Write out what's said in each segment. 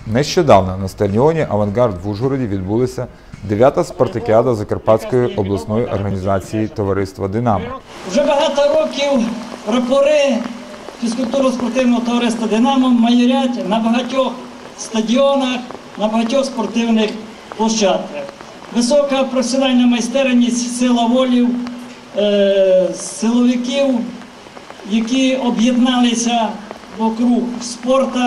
Нещодавно на стадіоні «Авангард» в Ужгороді відбулася 9-та спартакіада Закарпатської обласної організації товариства «Динамо». Вже багато років прапори фізкультурно-спортивного товариства «Динамо» майорять на багатьох стадіонах, на багатьох спортивних площадках. Висока професіональна майстерність, сила волі силовиків, які об'єдналися вокруг спорту,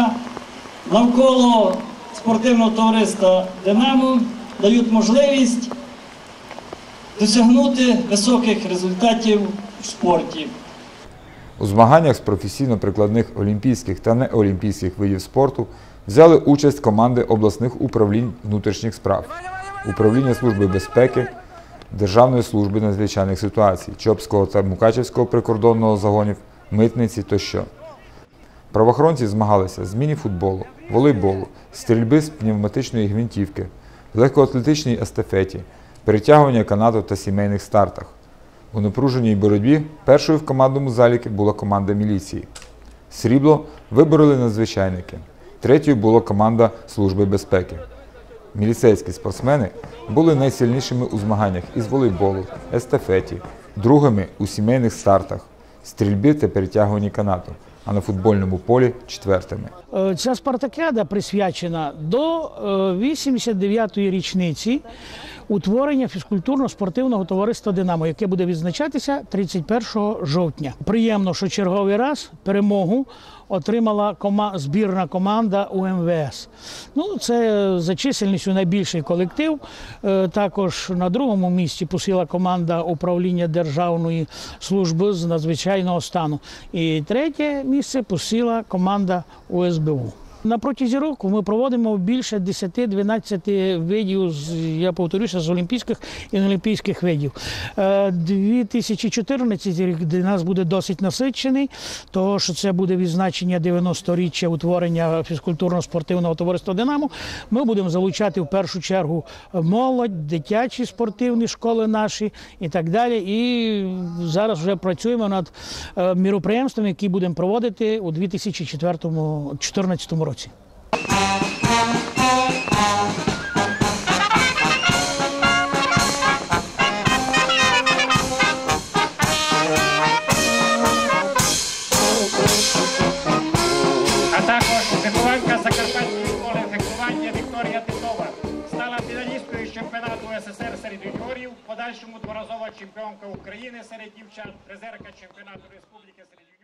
навколо спортивного товариства «Динамо», дають можливість досягнути високих результатів в спорті. У змаганнях з професійно-прикладних олімпійських та неолімпійських видів спорту взяли участь команди обласних управлінь внутрішніх справ, Управління Служби безпеки, Державної служби надзвичайних ситуацій, Чопського та Мукачевського прикордонного загонів, митниці тощо. Правоохоронці змагалися з міні-футболу, волейболу, стрільби з пневматичної гвинтівки, легкоатлетичній естафеті, перетягування канату та сімейних стартах. У напруженій боротьбі першою в командному заліку була команда міліції. Срібло вибороли надзвичайники. Третьою була команда Служби безпеки. Міліцейські спортсмени були найсильнішими у змаганнях із волейболу, естафеті, другими у сімейних стартах, стрільбі та перетягуванні канату, а на футбольному полі – четвертими. Ця спартакіада присвячена до 89-ї річниці утворення фізкультурно-спортивного товариства «Динамо», яке буде відзначатися 31 жовтня. Приємно, що черговий раз перемогу отримала збірна команда УМВС. Це за чисельністю найбільший колектив. Також на другому місці посіла команда управління Державної служби з надзвичайного стану. І третє місце посіла команда УСБУ. На протязі року ми проводимо більше 10-12 видів, я повторюся, з олімпійських і неолімпійських видів. 2014 рік для нас буде досить насичений, тому що це буде відзначення 90-річчя утворення фізкультурно-спортивного товариства «Динамо». Ми будемо залучати в першу чергу молодь, дитячі спортивні школи наші і так далі. І зараз вже працюємо над міроприємствами, які будемо проводити у 2014 році. А також вихованка Закарпатської школи фехтування Вікторія Титова стала фіналісткою з чемпіонату СССР серед юніорів, в подальшому дворазова чемпіонка України серед дівчат, призерка чемпіонату республіки серед юніорів.